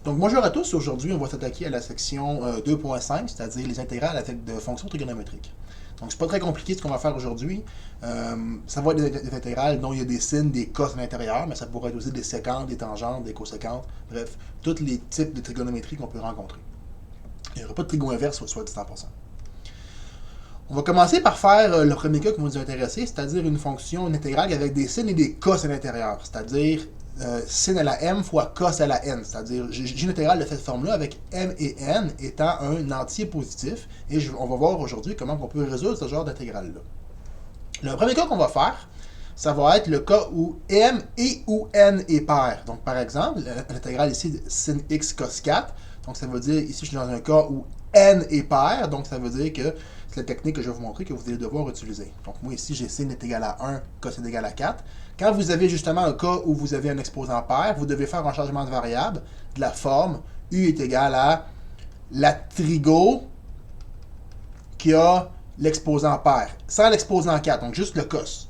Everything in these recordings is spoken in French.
Donc bonjour à tous, aujourd'hui on va s'attaquer à la section 2.5, c'est-à-dire les intégrales avec de fonctions trigonométriques. Donc c'est pas très compliqué ce qu'on va faire aujourd'hui. Ça va être des intégrales dont il y a des sines, des cos à l'intérieur, mais ça pourrait être aussi des séquentes, des tangentes, des coséquentes, bref, tous les types de trigonométrie qu'on peut rencontrer. Il n'y aura pas de trigon inverse, soit dit 100%. On va commencer par faire le premier cas qui va nous intéresser, c'est-à-dire une fonction, une intégrale avec des sines et des cos à l'intérieur, c'est-à-dire sin à la m fois cos à la n, c'est-à-dire j'ai une intégrale de cette forme-là avec m et n étant un entier positif, et on va voir aujourd'hui comment on peut résoudre ce genre d'intégrale-là. Le premier cas qu'on va faire, ça va être le cas où m et ou n est pair. Donc par exemple, l'intégrale ici de sin x cos 4, donc ça veut dire, ici je suis dans un cas où n est pair, donc ça veut dire que c'est la technique que je vais vous montrer que vous allez devoir utiliser. Donc moi ici, j'ai sin est égal à 1, cos est égal à 4. Quand vous avez justement un cas où vous avez un exposant pair, vous devez faire un changement de variable de la forme u est égal à la trigo qui a l'exposant pair, sans l'exposant 4, donc juste le cos.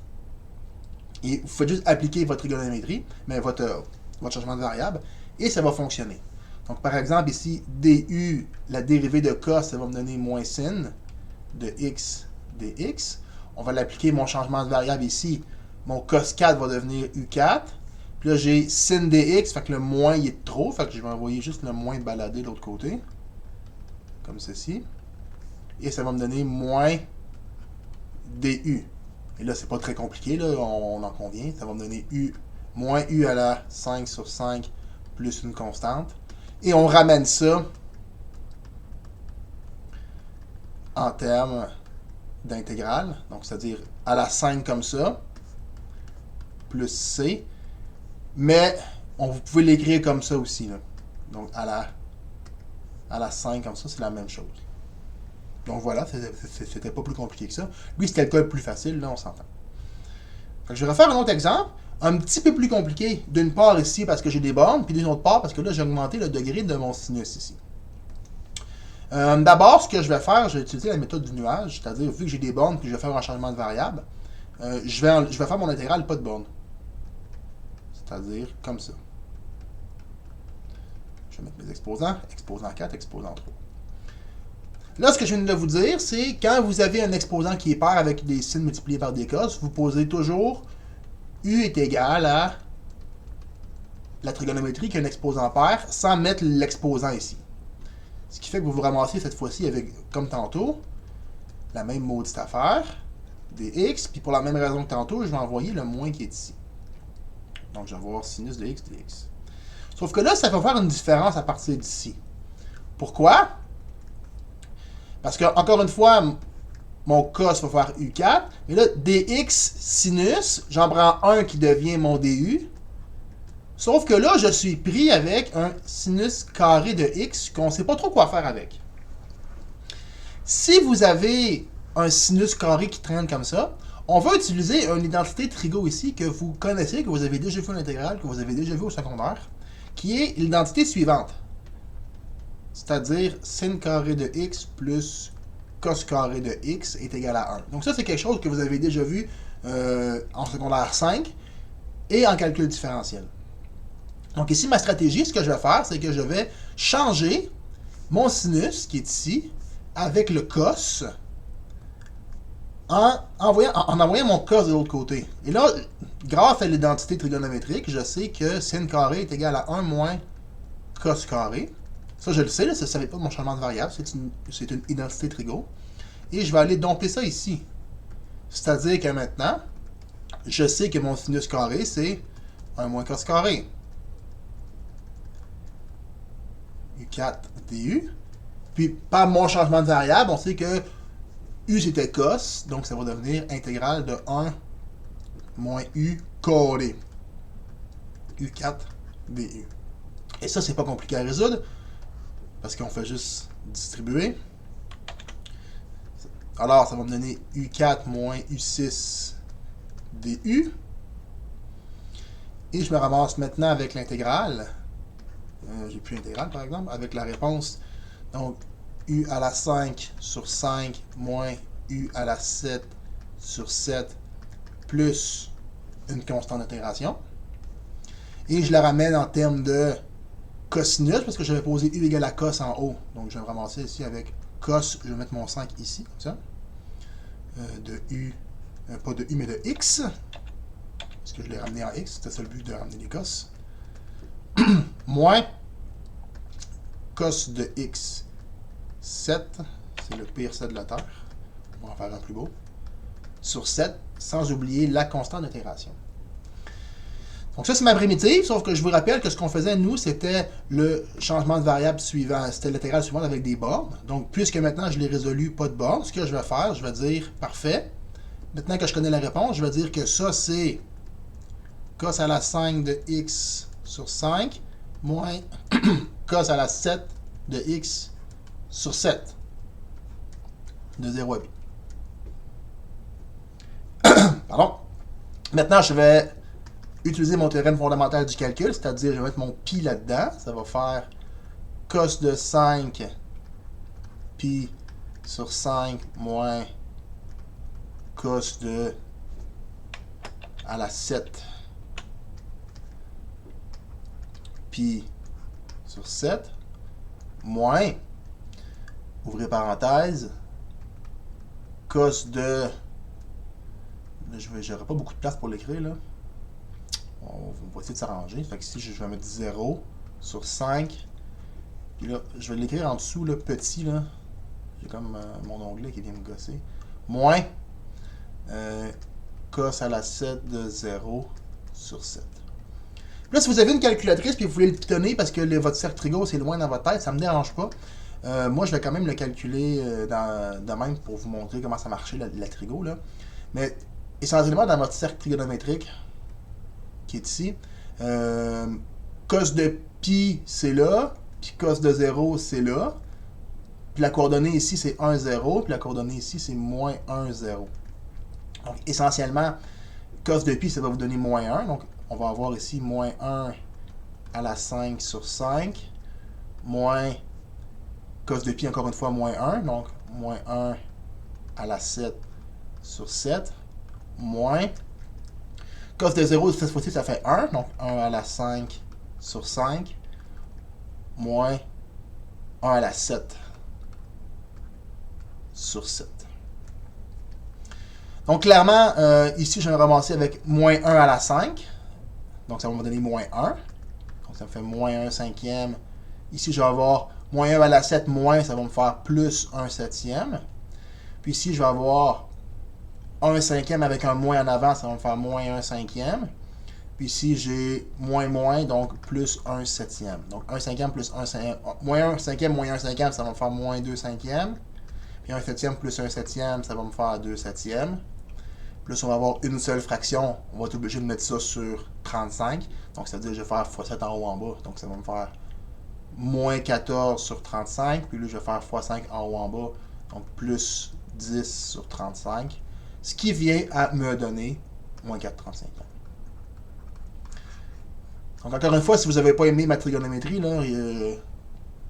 Et vous faites juste appliquer votre trigonométrie, mais votre changement de variable, et ça va fonctionner. Donc par exemple ici, du, la dérivée de cos, ça va me donner moins sin de x dx. On va l'appliquer mon changement de variable ici. Mon cos 4 va devenir u4. Puis là, j'ai sin dx, fait que le moins il est de trop, fait que je vais envoyer juste le moins balader de l'autre côté. Comme ceci. Et ça va me donner moins du. Et là, c'est pas très compliqué, là, on en convient. Ça va me donner u moins u à la 5 sur 5 plus une constante. Et on ramène ça en termes d'intégrale, donc c'est-à-dire à la 5 comme ça, plus c, mais vous pouvez l'écrire comme ça aussi. Là. Donc à la 5 comme ça, c'est la même chose. Donc voilà, c'était pas plus compliqué que ça. Lui, c'était le cas le plus facile, là, on s'entend. Je vais refaire un autre exemple, un petit peu plus compliqué, d'une part ici parce que j'ai des bornes, puis d'une autre part parce que là, j'ai augmenté le degré de mon sinus ici. D'abord, ce que je vais faire, je vais utiliser la méthode du nuage, c'est-à-dire, vu que j'ai des bornes puis je vais faire un changement de variable, je vais faire mon intégrale pas de borne. C'est-à-dire comme ça. Je vais mettre mes exposants, exposant 4, exposant 3. Là, ce que je viens de vous dire, c'est quand vous avez un exposant qui est pair avec des signes multipliés par des cos, vous posez toujours U est égal à la trigonométrie qui est un exposant pair sans mettre l'exposant ici. Ce qui fait que vous vous ramassez cette fois-ci avec, comme tantôt, la même maudite affaire, dx, puis pour la même raison que tantôt, je vais envoyer le moins qui est ici. Donc je vais avoir sinus de x dx. Sauf que là, ça va faire une différence à partir d'ici. Pourquoi? Parce que, encore une fois, mon cos va faire u4, et là, dx sinus, j'en prends un qui devient mon du, sauf que là, je suis pris avec un sinus carré de x qu'on ne sait pas trop quoi faire avec. Si vous avez un sinus carré qui traîne comme ça, on va utiliser une identité trigo ici que vous connaissez, que vous avez déjà vu en intégrale, que vous avez déjà vu au secondaire, qui est l'identité suivante. C'est-à-dire sin carré de x plus cos carré de x est égal à 1. Donc ça, c'est quelque chose que vous avez déjà vu en secondaire 5 et en calcul différentiel. Donc ici, ma stratégie, ce que je vais faire, c'est que je vais changer mon sinus, qui est ici, avec le cos, en envoyant mon cos de l'autre côté. Et là, grâce à l'identité trigonométrique, je sais que sin carré est égal à 1 moins cos carré. Ça, je le sais, là, ça ne savait pas mon changement de variable, c'est une identité trigo. Et je vais aller dompter ça ici. C'est-à-dire que maintenant, je sais que mon sinus carré, c'est 1 moins cos carré. U4 du. Puis, par mon changement de variable, on sait que U c'était cos, donc ça va devenir intégrale de 1 moins U carré. U4 du. Et ça, c'est pas compliqué à résoudre, parce qu'on fait juste distribuer. Alors, ça va me donner U4 moins U6 du. Et je me ramasse maintenant avec l'intégrale. J'ai plus l'intégrale, par exemple, avec la réponse. Donc, U à la 5 sur 5 moins U à la 7 sur 7 plus une constante d'intégration. Et je la ramène en termes de cosinus, parce que j'avais posé u égale à cos en haut. Donc, je vais me ramasser ici avec cos, je vais mettre mon 5 ici, comme ça. De u, pas de u, mais de x. Parce que je l'ai ramené en x, c'était ça le but de ramener les cos. Moins cos de x 7, c'est le pire 7 de la Terre. On va en faire un plus beau. Sur 7, sans oublier la constante d'itération. Donc ça, c'est ma primitive, sauf que je vous rappelle que ce qu'on faisait, nous, c'était le changement de variable suivant. C'était l'intégrale suivante avec des bornes. Donc, puisque maintenant, je l'ai résolu, pas de bornes, ce que je vais faire, je vais dire, parfait. Maintenant que je connais la réponse, je vais dire que ça, c'est cos à la 5 de x sur 5 moins cos à la 7 de x sur 7 de 0 à b. Pardon. Maintenant, je vais utiliser mon théorème fondamental du calcul, c'est-à-dire je vais mettre mon pi là-dedans. Ça va faire cos de 5 pi sur 5 moins cos de à la 7 pi sur 7 moins, ouvrez parenthèse, cos de... J'aurai pas beaucoup de place pour l'écrire, là. On va essayer de s'arranger. Fait que ici, je vais mettre 0 sur 5. Puis là, je vais l'écrire en dessous, le petit, là. J'ai comme mon onglet qui vient me gosser. Moins cos à la 7 de 0 sur 7. Là, si vous avez une calculatrice et vous voulez le pitonner parce que votre cercle trigo c'est loin dans votre tête, ça ne me dérange pas. Moi, je vais quand même le calculer de même pour vous montrer comment ça marchait, la trigo. Là. Mais essentiellement, dans votre cercle trigonométrique, qui est ici, cos de pi, c'est là, puis cos de 0, c'est là. Puis la coordonnée ici, c'est 1, 0, puis la coordonnée ici, c'est moins 1, 0. Donc, essentiellement, cos de pi, ça va vous donner moins 1. Donc, on va avoir ici moins 1 à la 5 sur 5, moins cos de pi, encore une fois, moins 1. Donc, moins 1 à la 7 sur 7, moins cos de 0, cette fois-ci, ça fait 1. Donc, 1 à la 5 sur 5, moins 1 à la 7 sur 7. Donc, clairement, ici, je vais me ramasser avec moins 1 à la 5. Donc, ça va me donner moins 1. Donc, ça me fait moins 1 cinquième. Ici, je vais avoir moins 1 à la 7 moins, ça va me faire plus 1 septième. Puis ici, je vais avoir 1 cinquième avec un moins en avant, ça va me faire moins 1 cinquième. Puis ici, j'ai moins moins, donc plus 1 septième. Donc, 1 cinquième plus 1 cinquième. Moins 1 cinquième, moins 1 cinquième, ça va me faire moins 2 cinquièmes. Puis 1 septième plus 1 septième, ça va me faire 2 septièmes. Plus on va avoir une seule fraction, on va être obligé de mettre ça sur 35. Donc, ça veut dire que je vais faire x7 en haut en bas. Donc, ça va me faire moins 14 sur 35. Puis là, je vais faire x5 en haut en bas. Donc, plus 10 sur 35. Ce qui vient à me donner moins 4,35. Donc, encore une fois, si vous n'avez pas aimé ma trigonométrie, là, je ne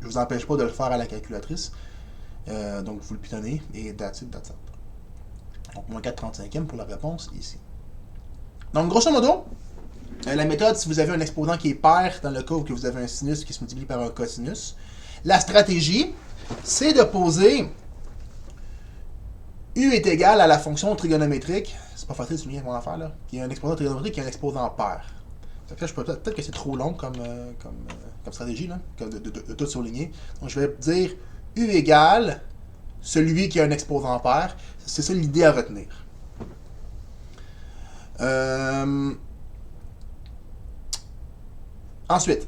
vous empêche pas de le faire à la calculatrice. Donc, vous le pitonnez et that's it, that's it. Donc, moins 4,35e pour la réponse ici. Donc, grosso modo, la méthode, si vous avez un exposant qui est pair, dans le cas où vous avez un sinus qui se multiplie par un cosinus, la stratégie, c'est de poser U est égal à la fonction trigonométrique. C'est pas facile de souligner mon affaire, là. Il y a un exposant trigonométrique qui est un exposant pair. Peut-être que c'est trop long comme stratégie, là, de tout souligner. Donc, je vais dire U égale celui qui a un exposant pair. C'est ça l'idée à retenir. Ensuite,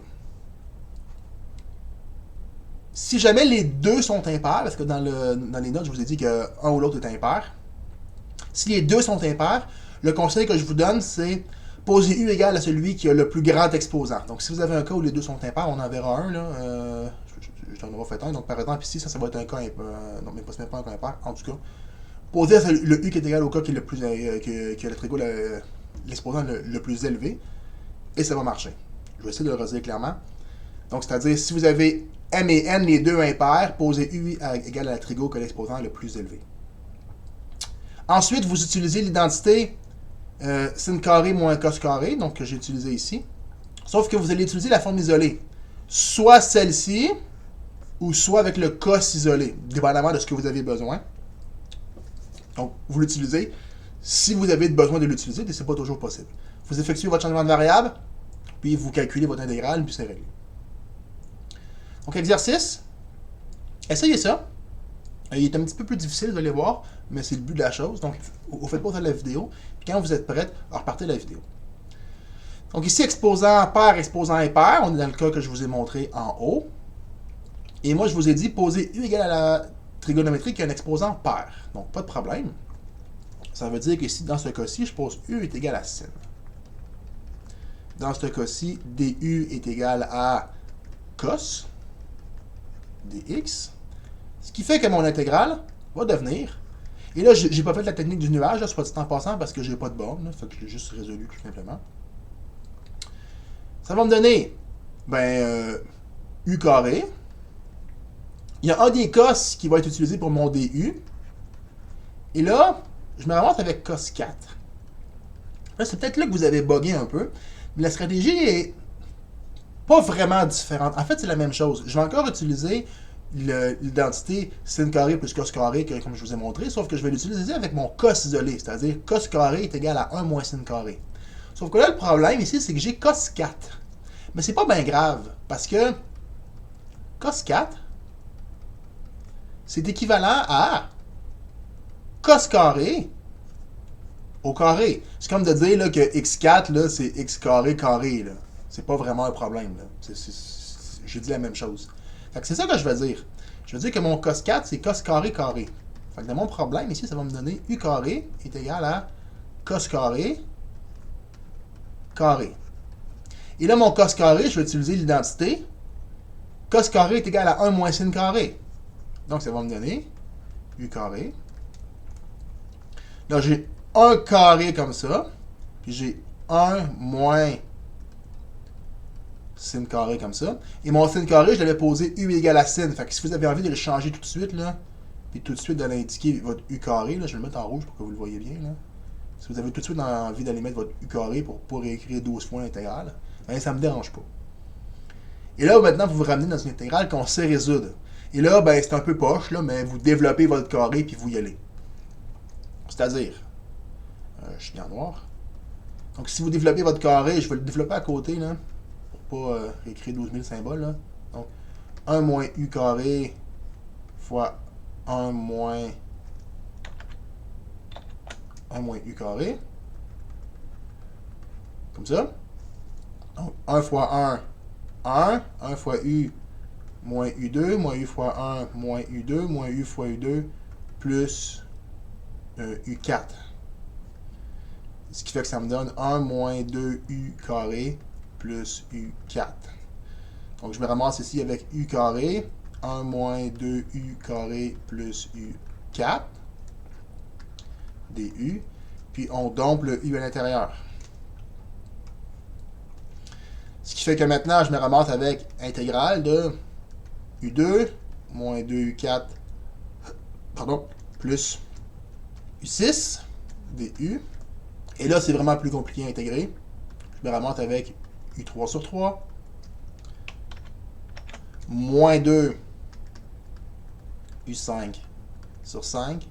si jamais les deux sont impairs, parce que dans les notes, je vous ai dit qu'un ou l'autre est impair, si les deux sont impairs, le conseil que je vous donne, c'est poser U égale à celui qui a le plus grand exposant. Donc, si vous avez un cas où les deux sont impairs, on en verra un, là. Je n'en ai fait un. Donc, par exemple, ici, ça va être un cas non, mais pas un cas impair, en tout cas. Poser le U qui est égal au cas qui est le plus, qui a le trigo, l'exposant le plus élevé, et ça va marcher. Je vais essayer de le redire clairement. Donc, c'est-à-dire, si vous avez M et N, les deux impairs, posez U égale à la trigo que l'exposant le plus élevé. Ensuite, vous utilisez l'identité sin carré moins cos carré, donc que j'ai utilisé ici. Sauf que vous allez utiliser la forme isolée. soit celle-ci, ou soit avec le cos isolé, dépendamment de ce que vous avez besoin. Donc, vous l'utilisez. Si vous avez besoin de l'utiliser, ce n'est pas toujours possible. Vous effectuez votre changement de variable, puis vous calculez votre intégrale, puis c'est réglé. Donc, exercice. Essayez ça. Il est un petit peu plus difficile, vous allez voir, mais c'est le but de la chose. Donc, vous faites pause à la vidéo, puis quand vous êtes prête, repartez la vidéo. Donc ici, exposant pair, exposant impair, on est dans le cas que je vous ai montré en haut. Et moi, je vous ai dit, poser U égale à la trigonométrie qui est un exposant pair. Donc, pas de problème. Ça veut dire que ici, dans ce cas-ci, je pose U est égal à sin. Dans ce cas-ci, du est égal à cos dx. Ce qui fait que mon intégrale va devenir... Et là, j'ai pas fait la technique du nuage, là, soit dit en passant, parce que j'ai pas de borne. Fait que je l'ai juste résolu tout simplement. Ça va me donner U carré. Il y a un des cos qui va être utilisé pour mon du. Et là, je me ramasse avec cos 4. Là, c'est peut-être là que vous avez bugué un peu. Mais la stratégie est pas vraiment différente. En fait, c'est la même chose. Je vais encore utiliser l'identité sin carré plus cos carré, comme je vous ai montré, sauf que je vais l'utiliser avec mon cos isolé, c'est-à-dire cos carré est égal à 1 moins sin carré. Sauf que là, le problème ici, c'est que j'ai cos 4. Mais c'est pas bien grave, parce que cos 4, c'est équivalent à cos carré au carré. C'est comme de dire là, que x4, là, c'est x carré carré. C'est pas vraiment un problème. J'ai dit la même chose. Fait que c'est ça que je veux dire. Je veux dire que mon cos 4, c'est cos carré carré. Fait que dans mon problème, ici, ça va me donner u carré est égal à cos carré carré. Et là, mon cos carré, je vais utiliser l'identité. Cos carré est égal à 1 moins sin carré. Donc, ça va me donner u carré. Là, j'ai 1 carré comme ça. Puis j'ai 1 moins sin carré comme ça. Et mon sin carré, je l'avais posé u égale à sin. Fait que si vous avez envie de le changer tout de suite, là, puis tout de suite de l'indiquer votre u carré, là, je vais le mettre en rouge pour que vous le voyez bien. Là. Si vous avez tout de suite envie d'aller mettre votre u carré pour pas réécrire 12 fois l'intégrale, ben, ça ne me dérange pas. Et là, maintenant, vous vous ramenez dans une intégrale qu'on sait résoudre. Et là, ben, c'est un peu poche, là, mais vous développez votre carré puis vous y allez. C'est-à-dire, je suis en noir. Donc, si vous développez votre carré, je vais le développer à côté, là, pour pas réécrire 12 000 symboles. Là. Donc, 1 moins u carré fois 1 moins u carré. Comme ça. Donc, 1 fois 1, 1. 1 fois u, moins u2, moins u fois 1, moins u2, moins u fois u2, plus u4. Ce qui fait que ça me donne 1 moins 2u carré plus u4. Donc, je me ramasse ici avec u carré, 1 moins 2u carré plus u4, du, puis on dompe le u à l'intérieur. Ce qui fait que maintenant, je me ramasse avec intégrale de u2 moins 2u4, pardon, plus u6 du. Et là, c'est vraiment plus compliqué à intégrer. Je me ramasse avec u3 sur 3, moins 2 u5 sur 5,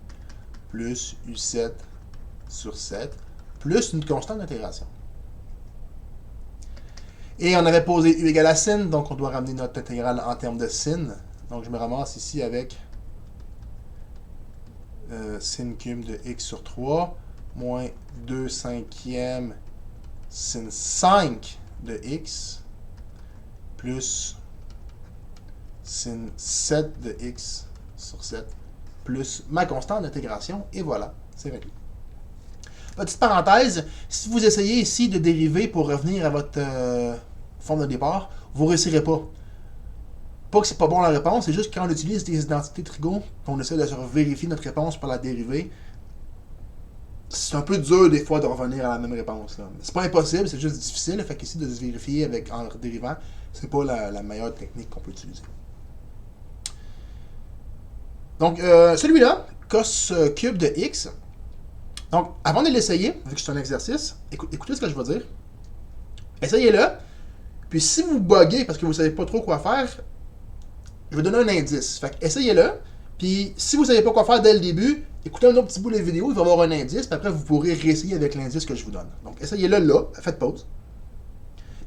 plus u7 sur 7, plus une constante d'intégration. Et on avait posé u égale à sin, donc on doit ramener notre intégrale en termes de sin. Donc je me ramasse ici avec sin cube de x sur 3, moins 2 cinquièmes sin 5 de x, plus sin 7 de x sur 7, plus ma constante d'intégration, et voilà, c'est réglé. Petite parenthèse, si vous essayez ici de dériver pour revenir à votre forme de départ, vous ne réussirez pas. Pas que c'est pas bon la réponse, c'est juste que quand on utilise des identités trigo, qu'on essaie de vérifier notre réponse par la dérivée, c'est un peu dur des fois de revenir à la même réponse. C'est pas impossible, c'est juste difficile. Fait qu'ici de se vérifier en dérivant, c'est pas la meilleure technique qu'on peut utiliser. Donc celui-là, cos cube de x. Donc avant de l'essayer, vu que c'est un exercice, écoutez ce que je vais dire. Essayez-le. Puis si vous buguez parce que vous ne savez pas trop quoi faire, je vais donner un indice. Fait que essayez-le. Puis si vous ne savez pas quoi faire dès le début, écoutez un autre petit bout de la vidéo, il va y avoir un indice. Puis après, vous pourrez réessayer avec l'indice que je vous donne. Donc essayez-le là, faites pause.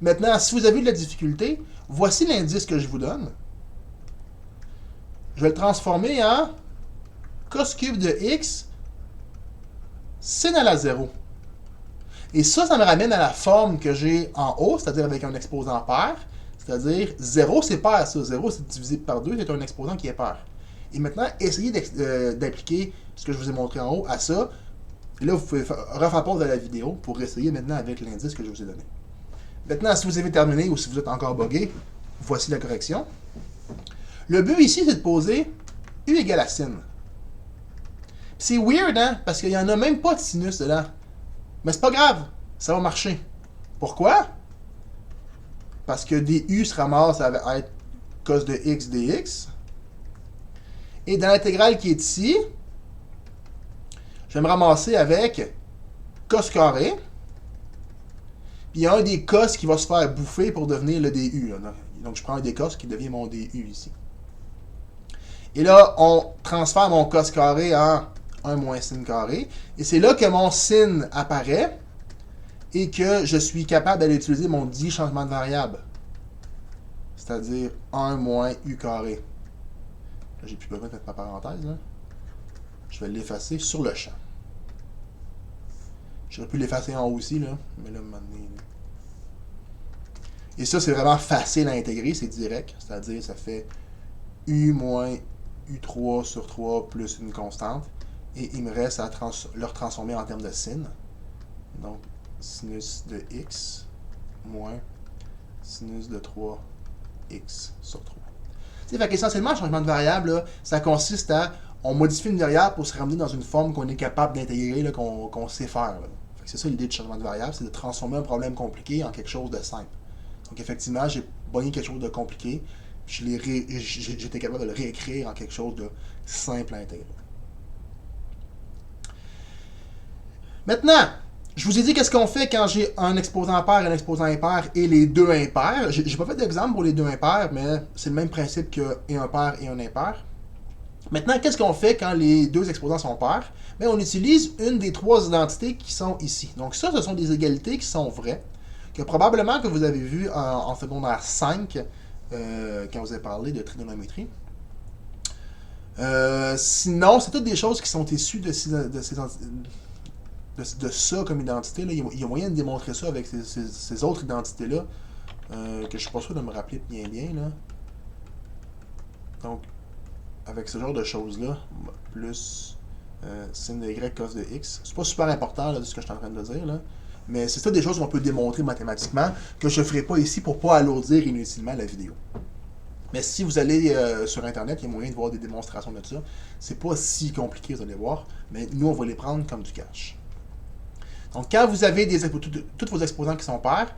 Maintenant, si vous avez de la difficulté, voici l'indice que je vous donne. Je vais le transformer en cos cube de x sin à la 0. Et ça me ramène à la forme que j'ai en haut, c'est-à-dire avec un exposant pair. C'est-à-dire 0, c'est pair, ça. 0, c'est divisé par 2, c'est un exposant qui est pair. Et maintenant, essayez d'appliquer ce que je vous ai montré en haut à ça. Et là, vous pouvez refaire pause à la vidéo pour essayer maintenant avec l'indice que je vous ai donné. Maintenant, si vous avez terminé ou si vous êtes encore buggé, voici la correction. Le but ici, c'est de poser U égale à sin. C'est weird, hein? Parce qu'il n'y en a même pas de sinus dedans. Mais c'est pas grave, ça va marcher. Pourquoi? Parce que du se ramasse à être cos de x dx. Et dans l'intégrale qui est ici, je vais me ramasser avec cos carré. Puis il y a un des cos qui va se faire bouffer pour devenir le du. Là. Donc je prends un des cos qui devient mon du ici. Et là, on transfère mon cos carré en 1 moins sin carré. Et c'est là que mon sin apparaît et que je suis capable d'aller utiliser mon dit changement de variable. C'est-à-dire 1 moins u carré. Là, j'ai plus besoin de mettre ma parenthèse. Là. Je vais l'effacer sur le champ. J'aurais pu l'effacer en haut aussi, là. Mais là, maintenant. Et ça, c'est vraiment facile à intégrer, c'est direct. C'est-à-dire, ça fait u moins u3 sur 3 plus une constante. Et il me reste à le retransformer en termes de sin. Donc, sinus de x moins sinus de 3x sur 3. Fait qu'essentiellement, le changement de variable, là, ça consiste à, on modifie une variable pour se ramener dans une forme qu'on est capable d'intégrer, qu'on sait faire. C'est ça l'idée du changement de variable, c'est de transformer un problème compliqué en quelque chose de simple. Donc effectivement, j'ai pogné quelque chose de compliqué, j'étais capable de le réécrire en quelque chose de simple à intégrer. Maintenant, je vous ai dit qu'est-ce qu'on fait quand j'ai un exposant pair et un exposant impair et les deux impairs. J'ai pas fait d'exemple pour les deux impairs, mais c'est le même principe que un pair et un impair. Maintenant, qu'est-ce qu'on fait quand les deux exposants sont pairs? Bien, on utilise une des trois identités qui sont ici. Donc ça, ce sont des égalités qui sont vraies, que probablement que vous avez vu en secondaire 5, quand vous avez parlé de trigonométrie. Sinon, c'est toutes des choses qui sont issues de ça comme identité. Là. Il y a moyen de démontrer ça avec ces autres identités-là, que je suis pas sûr de me rappeler bien. Là. Donc, avec ce genre de choses-là, plus sin de y cos de x, c'est pas super important là, de ce que je suis en train de dire, là, mais c'est ça des choses qu'on peut démontrer mathématiquement, que je ne ferai pas ici pour ne pas alourdir inutilement la vidéo. Mais si vous allez sur Internet, il y a moyen de voir des démonstrations de ça. C'est pas si compliqué, vous allez voir, mais nous, on va les prendre comme du cash. Donc, quand vous avez tous vos exposants qui sont pairs,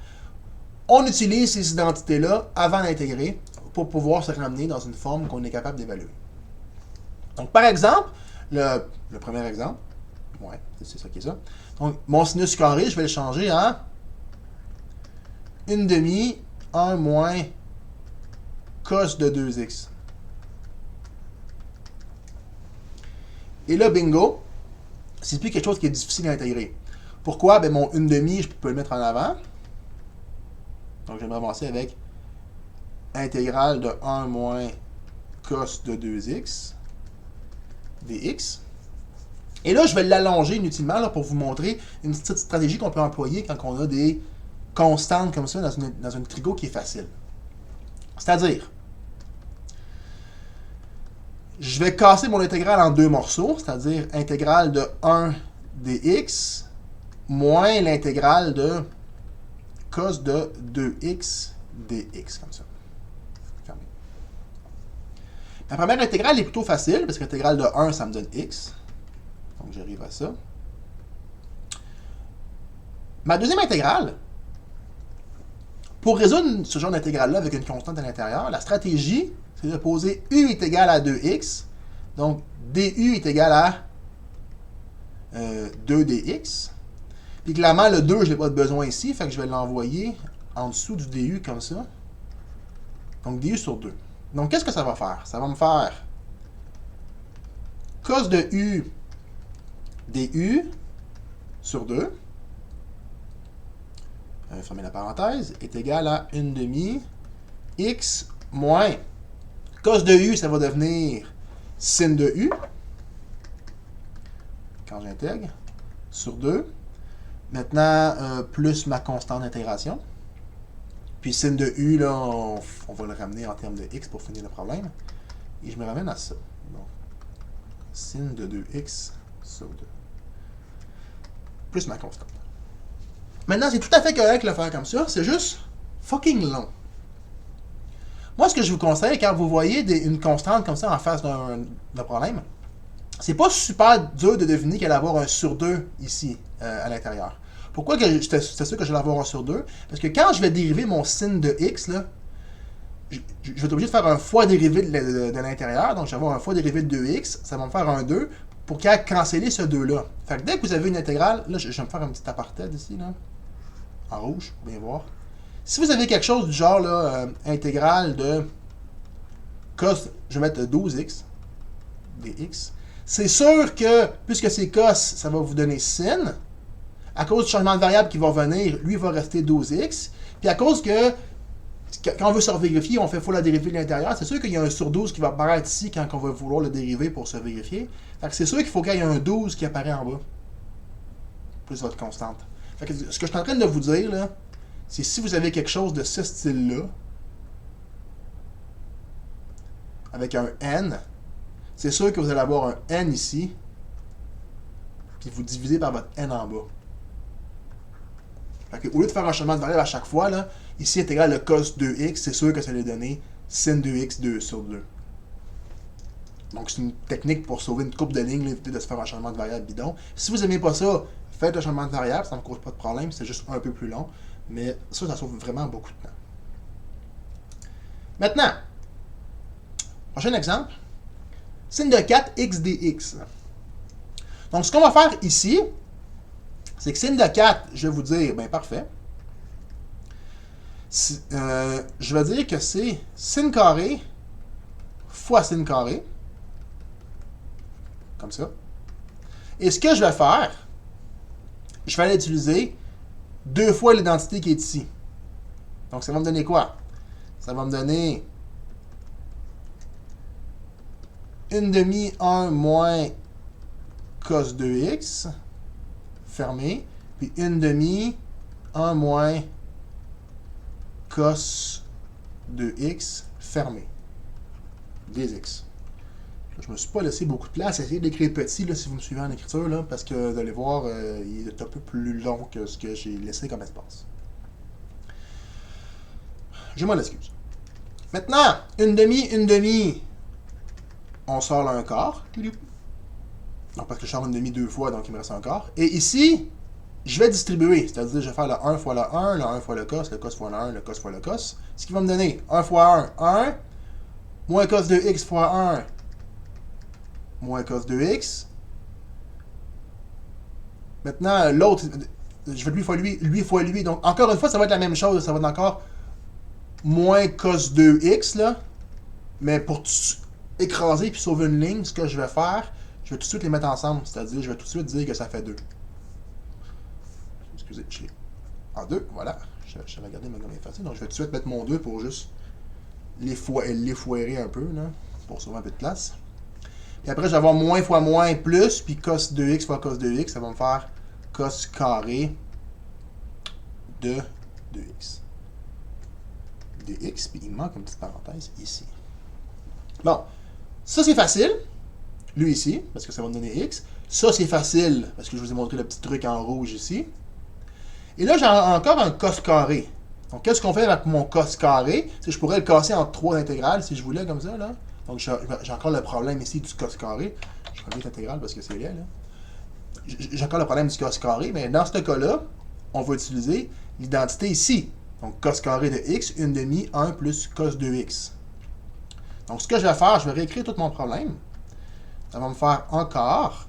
on utilise ces identités-là avant d'intégrer pour pouvoir se ramener dans une forme qu'on est capable d'évaluer. Donc, par exemple, le premier exemple, ouais, c'est ça qui est ça. Donc, mon sinus carré, je vais le changer en 1/2, 1 moins cos de 2x. Et là, bingo, c'est plus quelque chose qui est difficile à intégrer. Pourquoi? Ben, mon 1/2, je peux le mettre en avant. Donc, je vais me ramasser avec intégrale de 1 moins cos de 2x dx. Et là, je vais l'allonger inutilement là, pour vous montrer une petite stratégie qu'on peut employer quand on a des constantes comme ça dans une trigo qui est facile. C'est-à-dire, je vais casser mon intégrale en deux morceaux, c'est-à-dire intégrale de 1 dx moins l'intégrale de cos de 2x dx, comme ça. La première intégrale est plutôt facile, parce que l'intégrale de 1, ça me donne x. Donc, j'arrive à ça. Ma deuxième intégrale, pour résoudre ce genre d'intégrale-là avec une constante à l'intérieur, la stratégie, c'est de poser u est égal à 2x. Donc, du est égal à 2dx. Puis clairement, le 2, je n'ai pas besoin ici, fait que je vais l'envoyer en dessous du du comme ça. Donc, du sur 2. Donc, qu'est-ce que ça va faire? Ça va me faire cos de u du sur 2, fermer la parenthèse, est égal à 1 demi x moins cos de u, ça va devenir sin de u, quand j'intègre, sur 2. Maintenant, plus ma constante d'intégration. Puis sin de u, là, on va le ramener en termes de x pour finir le problème. Et je me ramène à ça. Donc, sin de 2x sur 2. Plus ma constante. Maintenant, c'est tout à fait correct de le faire comme ça. C'est juste fucking long. Moi, ce que je vous conseille, quand vous voyez une constante comme ça en face d'un problème, c'est pas super dur de deviner qu'elle va avoir un sur 2 ici, à l'intérieur. Pourquoi que j'étais sûr que je vais avoir un sur 2? Parce que quand je vais dériver mon sin de x, là, je vais être obligé de faire un fois dérivé de l'intérieur. Donc, je vais avoir un fois dérivé de 2x. Ça va me faire un 2 pour canceller ce 2-là. Fait que dès que vous avez une intégrale, là, je vais me faire un petit aparté ici, là, en rouge, pour bien voir. Si vous avez quelque chose du genre, là, intégrale de cos, je vais mettre 12x, dx, c'est sûr que, puisque c'est cos, ça va vous donner sin. À cause du changement de variable qui va venir, lui va rester 12x. Puis à cause que, quand on veut se vérifier, on fait fois la dérivée de l'intérieur, c'est sûr qu'il y a un sur 12 qui va apparaître ici quand on va vouloir le dériver pour se vérifier. Fait que c'est sûr qu'il faut qu'il y ait un 12 qui apparaît en bas. Plus votre constante. Fait que ce que je suis en train de vous dire, là, c'est si vous avez quelque chose de ce style-là, avec un n, c'est sûr que vous allez avoir un n ici, puis vous divisez par votre n en bas. Fait que, au lieu de faire un changement de variable à chaque fois, là, ici intégral le cos 2x, c'est sûr que ça allait donner sin 2x 2 sur 2. Donc c'est une technique pour sauver une coupe de lignes, éviter de se faire un changement de variable bidon. Si vous n'aimez pas ça, faites le changement de variable, ça ne me cause pas de problème, c'est juste un peu plus long. Mais ça sauve vraiment beaucoup de temps. Maintenant, prochain exemple, sin de 4x dx. Donc ce qu'on va faire ici, c'est que sin de 4, je vais vous dire, ben parfait. Je vais dire que c'est sin carré fois sin carré. Comme ça. Et ce que je vais faire, je vais aller utiliser 2 fois l'identité qui est ici. Donc ça va me donner quoi? Ça va me donner 1 demi 1 moins cos 2x, fermé, puis 1 demi 1 moins cos 2x, fermé, dx. Je ne me suis pas laissé beaucoup de place. Essayez d'écrire petit là, si vous me suivez en écriture, là, parce que vous allez voir, il est un peu plus long que ce que j'ai laissé comme espace. Je m'en excuse. Maintenant, 1 demi, on sort là un quart. Donc, parce que je sors 1 demi 2 fois, donc il me reste un quart. Et ici, je vais distribuer, c'est-à-dire je vais faire le 1 fois le 1 fois le cos fois le 1, le cos fois le cos. Ce qui va me donner 1 fois 1, 1, moins cos de x fois 1, moins cos de x. Maintenant, l'autre, je vais lui fois lui. Donc, encore une fois, ça va être la même chose. Ça va être encore moins cos de x, là. Mais pour écraser puis sauver une ligne, ce que je vais faire, je vais tout de suite les mettre ensemble. C'est-à-dire, je vais tout de suite dire que ça fait 2. Excusez, je l'ai en 2, voilà. Je vais regarder ma gomme effacée. Donc, je vais tout de suite mettre mon 2 pour juste l'effoirer un peu, là, pour sauver un peu de place. Puis après, je vais avoir moins fois moins plus, puis cos 2x fois cos 2x, ça va me faire cos carré de 2x. dx, puis il manque une petite parenthèse ici. Bon, ça c'est facile. Lui ici, parce que ça va me donner x. Ça c'est facile, parce que je vous ai montré le petit truc en rouge ici. Et là, j'ai encore un cos carré. Donc, qu'est-ce qu'on fait avec mon cos carré? C'est que je pourrais le casser en 3 intégrales, si je voulais, comme ça, là. Donc, j'ai encore le problème ici du cos carré. Je vais mettre l'intégrale parce que c'est laid, là. J'ai encore le problème du cos carré, mais dans ce cas-là, on va utiliser l'identité ici. Donc, cos carré de x, 1 demi, 1 plus cos 2x. Donc, ce que je vais faire, je vais réécrire tout mon problème. Ça va me faire encore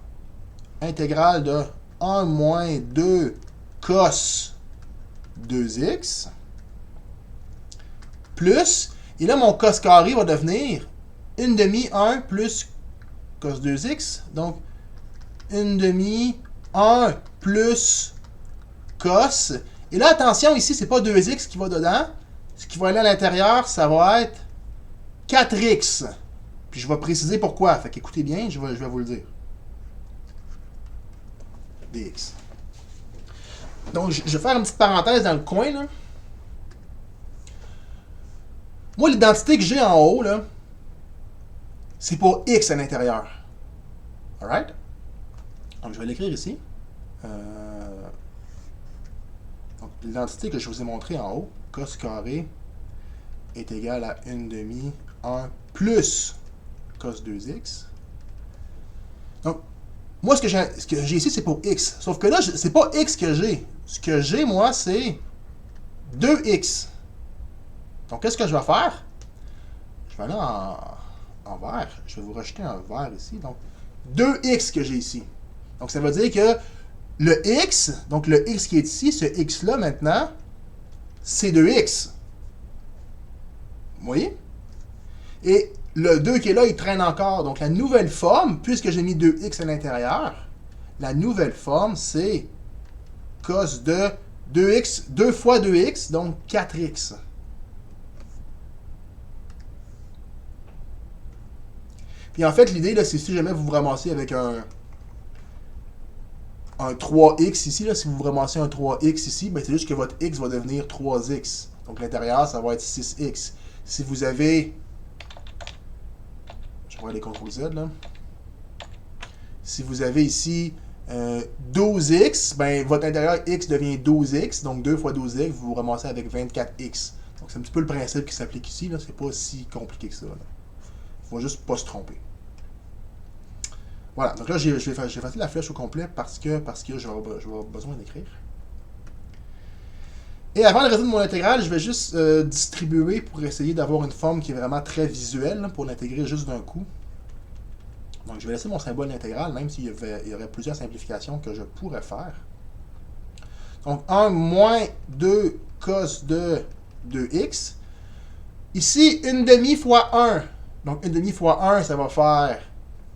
intégrale de 1 moins 2 cos 2x plus, et là, mon cos carré va devenir 1 demi 1 plus cos 2x. Donc, 1 demi 1 plus cos. Et là, attention, ici, c'est pas 2x qui va dedans. Ce qui va aller à l'intérieur, ça va être 4x. Puis je vais préciser pourquoi. Fait qu'écoutez bien, je vais vous le dire. Dx. Donc, je vais faire une petite parenthèse dans le coin, là. Moi, l'identité que j'ai en haut, là, c'est pour x à l'intérieur. Alright? Donc, je vais l'écrire ici. Donc, l'identité que je vous ai montrée en haut, cos carré est égal à 1 demi 1 plus cos 2x. Donc, moi, ce que j'ai ici, c'est pour x. Sauf que là, c'est pas x que j'ai. Ce que j'ai, moi, c'est 2x. Donc, qu'est-ce que je vais faire? Je vais aller en vert. Je vais vous rejeter un vert ici. Donc, 2x que j'ai ici. Donc, ça veut dire que le x, donc le x qui est ici, ce x-là, maintenant, c'est 2x. Vous voyez? Et le 2 qui est là, il traîne encore. Donc, la nouvelle forme, puisque j'ai mis 2x à l'intérieur, la nouvelle forme, c'est cos de 2x, 2 fois 2x, donc 4x. Puis en fait, l'idée, là, c'est si jamais vous vous ramassez avec un 3x ici, là, si vous vous ramassez un 3x ici, ben c'est juste que votre x va devenir 3x. Donc l'intérieur, ça va être 6x. Si vous avez... Je vais voir les CTRL Z, là. Si vous avez ici 12x, ben votre intérieur x devient 12x. Donc 2 fois 12x, vous vous ramassez avec 24x. Donc c'est un petit peu le principe qui s'applique ici. C'est pas si compliqué que ça. Il ne faut juste pas se tromper. Voilà, donc là, j'ai effacé la flèche au complet parce que je vais avoir besoin d'écrire. Et avant de résoudre mon intégrale, je vais juste distribuer pour essayer d'avoir une forme qui est vraiment très visuelle, là, pour l'intégrer juste d'un coup. Donc, je vais laisser mon symbole d'intégrale, même s'il y aurait plusieurs simplifications que je pourrais faire. Donc, 1 moins 2 cos de 2x. Ici, 1 demi fois 1. Donc, 1 demi fois 1, ça va faire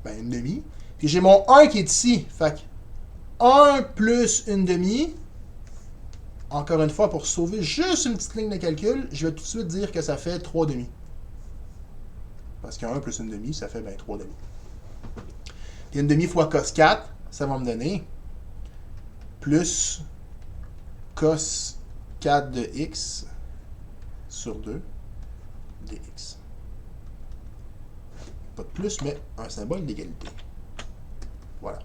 1 demi. Puis j'ai mon 1 qui est ici. Fait que 1 plus 1 demi. Encore une fois, pour sauver juste une petite ligne de calcul, je vais tout de suite dire que ça fait 3 demi. Parce que 1 plus 1 demi, ça fait 3 demi. Puis 1 demi fois cos 4, ça va me donner plus cos 4 de x sur 2 dx. Pas de plus, mais un symbole d'égalité. Voilà.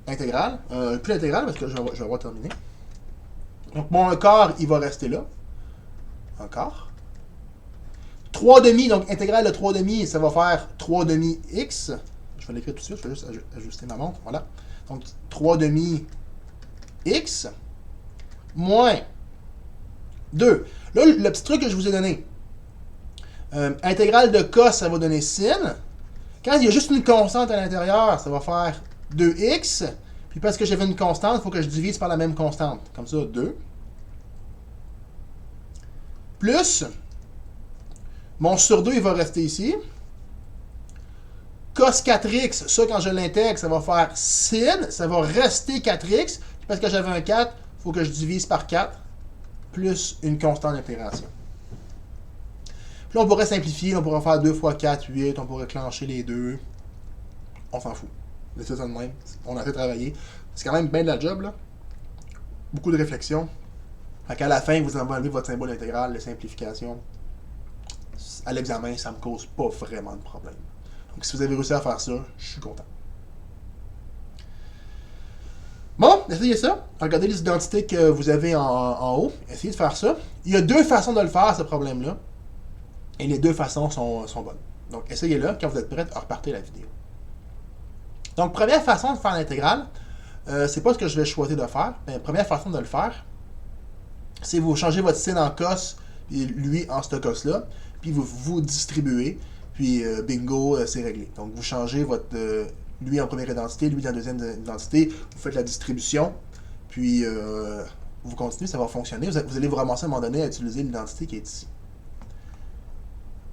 Intégrale. Plus l'intégrale, parce que je vais avoir terminé. Donc, mon quart, il va rester là. Un quart. 3 demi, donc intégrale de 3 demi, ça va faire 3 demi x. Je vais l'écrire tout de suite, je vais juste ajuster ma montre. Voilà. Donc, 3 demi x moins 2. Là, le petit truc que je vous ai donné. Intégrale de cos, ça va donner sin. Quand il y a juste une constante à l'intérieur, ça va faire 2x. Puis parce que j'avais une constante, il faut que je divise par la même constante. Comme ça, 2. Plus, mon sur 2, il va rester ici. Cos 4x, ça, quand je l'intègre, ça va faire sin. Ça va rester 4x. Puis parce que j'avais un 4, il faut que je divise par 4. Plus une constante d'intégration. Puis là, on pourrait simplifier. On pourrait faire 2 fois 4, 8. On pourrait clencher les deux. On s'en fout. Laissez ça de même. On a fait travailler. C'est quand même bien de la job, là. Beaucoup de réflexion. Fait qu'à la fin, vous enlevez votre symbole intégral, les simplifications. À l'examen, ça ne me cause pas vraiment de problème. Donc, si vous avez réussi à faire ça, je suis content. Bon, essayez ça. Regardez les identités que vous avez en haut. Essayez de faire ça. Il y a 2 façons de le faire, ce problème-là. Et les 2 façons sont bonnes. Donc, essayez-le. Quand vous êtes prêts, repartez la vidéo. Donc, première façon de faire l'intégrale, c'est pas ce que je vais choisir de faire. Mais première façon de le faire, c'est vous changez votre sin en cos, et lui en ce cos-là, puis vous distribuez, puis bingo, c'est réglé. Donc, vous changez votre lui en première identité, lui dans la deuxième identité, vous faites la distribution, puis vous continuez, ça va fonctionner. Vous allez vous ramasser à un moment donné à utiliser l'identité qui est ici.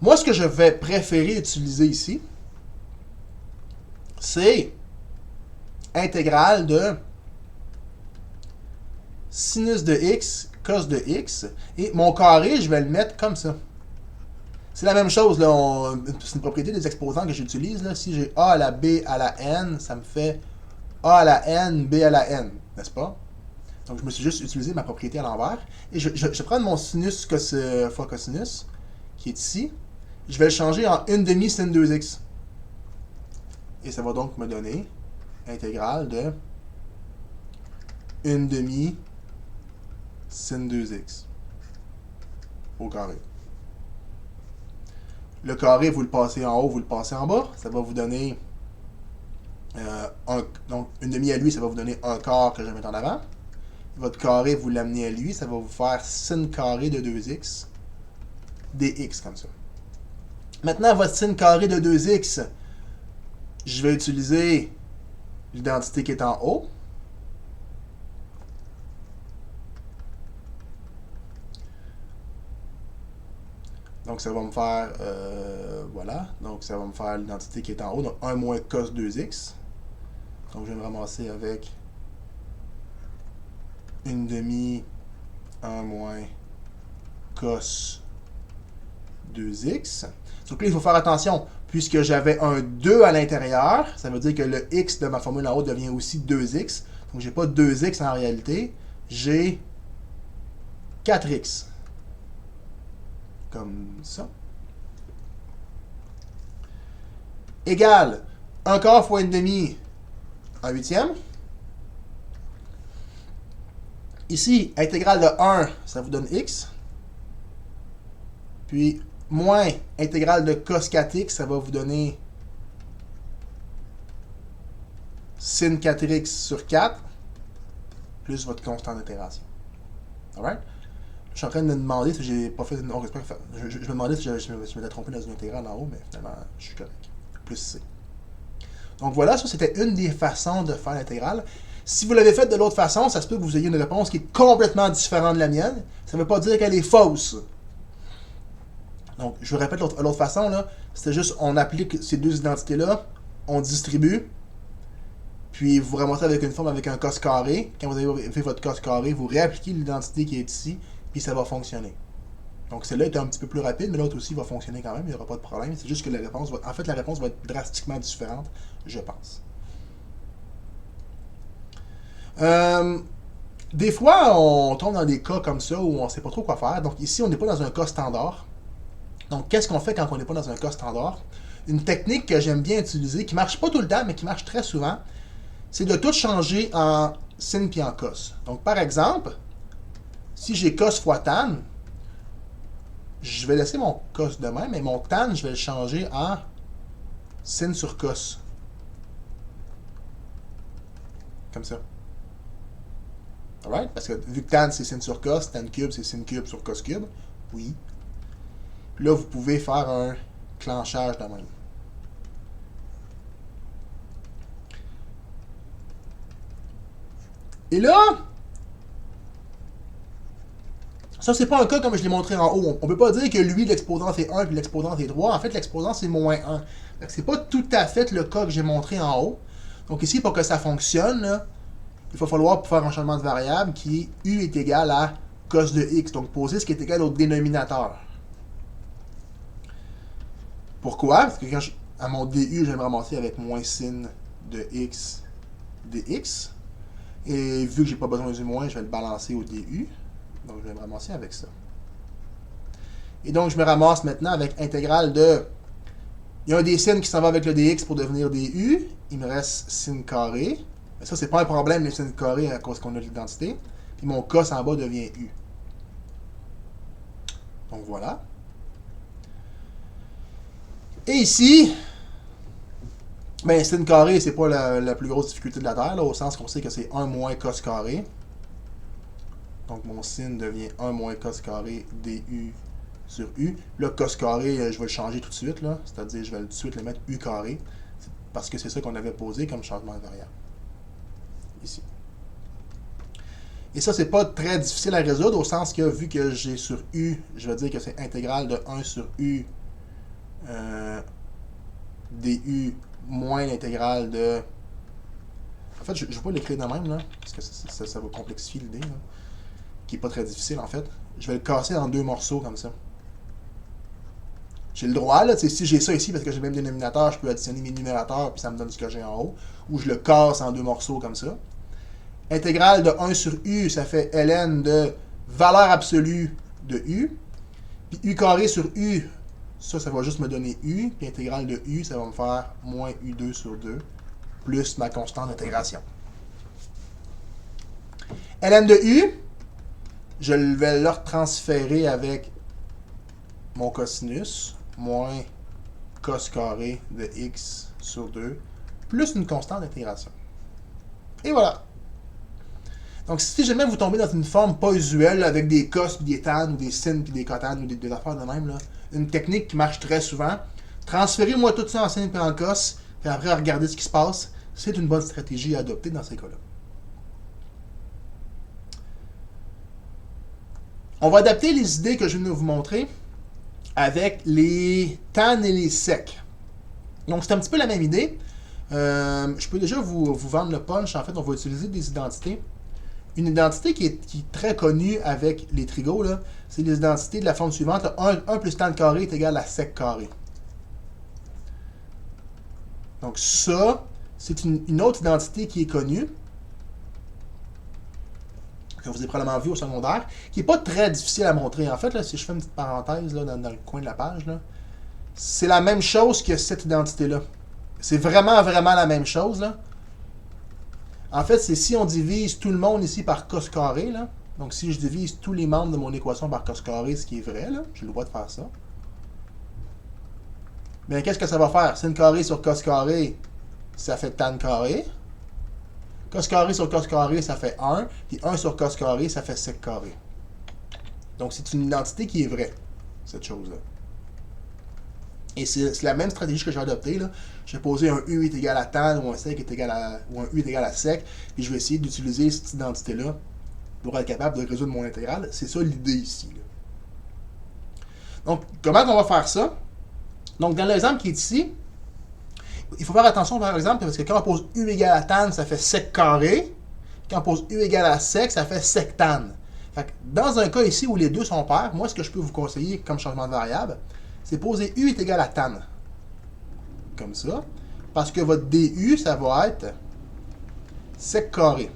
Moi, ce que je vais préférer utiliser ici, c'est intégrale de sinus de x, cos de x, et mon carré, je vais le mettre comme ça. C'est la même chose, là, c'est une propriété des exposants que j'utilise. Là. Si j'ai a à la b à la n, ça me fait a à la n, b à la n, n'est-ce pas? Donc, je me suis juste utilisé ma propriété à l'envers. Et je prends mon sinus fois cosinus, qui est ici. Je vais le changer en 1 demi sin 2x. Et ça va donc me donner intégrale de 1 demi sin 2x au carré. Le carré, vous le passez en haut, vous le passez en bas. Ça va vous donner donc 1 demi à lui, ça va vous donner 1 quart que je vais mettre en avant. Votre carré, vous l'amenez à lui, ça va vous faire sin carré de 2x dx comme ça. Maintenant, votre sin carré de 2x, je vais utiliser l'identité qui est en haut. Donc, ça va me faire, voilà, donc ça va me faire l'identité qui est en haut, donc 1 moins cos 2x. Donc, je vais me ramasser avec 1 demi 1 moins cos 2x. Donc là, il faut faire attention, puisque j'avais un 2 à l'intérieur, ça veut dire que le x de ma formule en haut devient aussi 2x. Donc, j'ai pas 2x en réalité, j'ai 4x. Comme ça. Égale 1 quart fois 1 demi, 1 huitième. Ici, intégrale de 1, ça vous donne x. Puis, moins intégrale de cos 4x, ça va vous donner sin 4x sur 4, plus votre constant d'itération. Alright? Je suis en train de me demander si j'ai pas fait... Non, je me demandais si je m'étais trompé dans une intégrale en haut, mais finalement, je suis correct. Plus c. Donc voilà, ça c'était une des façons de faire l'intégrale. Si vous l'avez fait de l'autre façon, ça se peut que vous ayez une réponse qui est complètement différente de la mienne. Ça ne veut pas dire qu'elle est fausse. Donc, je vous répète l'autre façon, là, c'était juste, on applique ces deux identités-là, on distribue, puis vous remontez avec une forme avec un cos carré. Quand vous avez fait votre cos carré, vous réappliquez l'identité qui est ici, puis ça va fonctionner. Donc, celle-là est un petit peu plus rapide, mais l'autre aussi va fonctionner quand même, il n'y aura pas de problème. C'est juste que la réponse va... En fait, la réponse va être drastiquement différente, je pense. Des fois, on tombe dans des cas comme ça où on ne sait pas trop quoi faire. Donc, ici, on n'est pas dans un cas standard. Donc, qu'est-ce qu'on fait quand on n'est pas dans un cas standard? Une technique que j'aime bien utiliser, qui ne marche pas tout le temps, mais qui marche très souvent, c'est de tout changer en sin puis en cos. Donc, par exemple, si j'ai cos fois tan, je vais laisser mon cos de même, mais mon tan, je vais le changer en sin sur cos. Comme ça. Alright? Parce que vu que tan, c'est sin sur cos, tan cube, c'est sin cube sur cos cube. Oui. Puis là, vous pouvez faire un clenchage de même. Et là, ça, c'est pas un cas comme je l'ai montré en haut. On peut pas dire que lui, l'exposant c'est 1 et l'exposant c'est 3. En fait, l'exposant c'est moins 1. C'est pas tout à fait le cas que j'ai montré en haut. Donc ici, pour que ça fonctionne, là, il va falloir faire un changement de variable qui est U est égal à cos de x. Donc poser ce qui est égal au dénominateur. Pourquoi? Parce que quand à mon du, je vais me ramasser avec moins sin de x dx. Et vu que j'ai pas besoin du moins, je vais le balancer au du. Donc je vais me ramasser avec ça. Et donc je me ramasse maintenant avec intégrale de... Il y a un des sin qui s'en va avec le dx pour devenir du. Il me reste sin carré. Mais ça, c'est pas un problème, les sin carrés, à cause qu'on a l'identité. Puis mon cos en bas devient u. Donc voilà. Et ici, ben, sin carré, c'est pas la plus grosse difficulté de la Terre, là, au sens qu'on sait que c'est 1 moins cos carré. Donc mon sin devient 1 moins cos carré du sur u. Le cos carré, je vais le changer tout de suite, là. C'est-à-dire, je vais tout de suite le mettre u carré. Parce que c'est ça qu'on avait posé comme changement de variable. Ici. Et ça, c'est pas très difficile à résoudre, au sens que, vu que j'ai sur u, je vais dire que c'est intégrale de 1 sur u du moins l'intégrale de... En fait, je ne vais pas l'écrire de même, là, parce que ça va complexifier l'idée, qui n'est pas très difficile, en fait. Je vais le casser en deux morceaux, comme ça. J'ai le droit, là, si j'ai ça ici, parce que j'ai le même dénominateur, je peux additionner mes numérateurs, puis ça me donne ce que j'ai en haut. Ou je le casse en deux morceaux, comme ça. Intégrale de 1 sur U, ça fait ln de valeur absolue de U. Puis U carré sur U, ça va juste me donner U. Puis intégrale de U, ça va me faire moins U2 sur 2, plus ma constante d'intégration. ln de U, je vais le transférer avec mon cosinus, moins cos carré de x sur 2, plus une constante d'intégration. Et voilà. Donc, si jamais vous tombez dans une forme pas usuelle, avec des cos, puis des tan, ou des sin, puis des cotan, ou des affaires de même, là, une technique qui marche très souvent, transférez-moi tout ça en sin et en cos, puis après, regardez ce qui se passe. C'est une bonne stratégie à adopter dans ces cas-là. On va adapter les idées que je viens de vous montrer avec les tan et les sec. Donc, c'est un petit peu la même idée. Je peux déjà vous vendre le punch. En fait, on va utiliser des identités. Une identité qui est très connue avec les trigos, c'est les identités de la forme suivante. 1 plus tan carré est égal à sec carré. Donc ça, c'est une autre identité qui est connue, que vous avez probablement vu au secondaire, qui n'est pas très difficile à montrer. En fait, là, si je fais une petite parenthèse là, dans le coin de la page, c'est la même chose que cette identité-là. C'est vraiment, vraiment la même chose. Là. En fait, c'est si on divise tout le monde ici par cos carré, là. Donc si je divise tous les membres de mon équation par cos carré, ce qui est vrai, là, j'ai le droit de faire ça. Bien, qu'est-ce que ça va faire? Sin carré sur cos carré, ça fait tan carré. Cos carré sur cos carré, ça fait 1. Puis 1 sur cos carré, ça fait sec carré. Donc c'est une identité qui est vraie, cette chose-là. Et c'est la même stratégie que j'ai adoptée. Là. Je vais poser un U est égal à tan ou un sec est égal à, ou un U est égal à sec. Puis je vais essayer d'utiliser cette identité-là pour être capable de résoudre mon intégrale. C'est ça l'idée ici. Là. Donc, comment on va faire ça? Donc, dans l'exemple qui est ici, il faut faire attention par exemple, parce que quand on pose U égale à tan, ça fait sec carré. Quand on pose U égale à sec, ça fait sec tan. Fait que dans un cas ici où les deux sont pairs, moi, ce que je peux vous conseiller comme changement de variable, c'est poser U est égal à tan. Comme ça. Parce que votre DU, ça va être sec carré.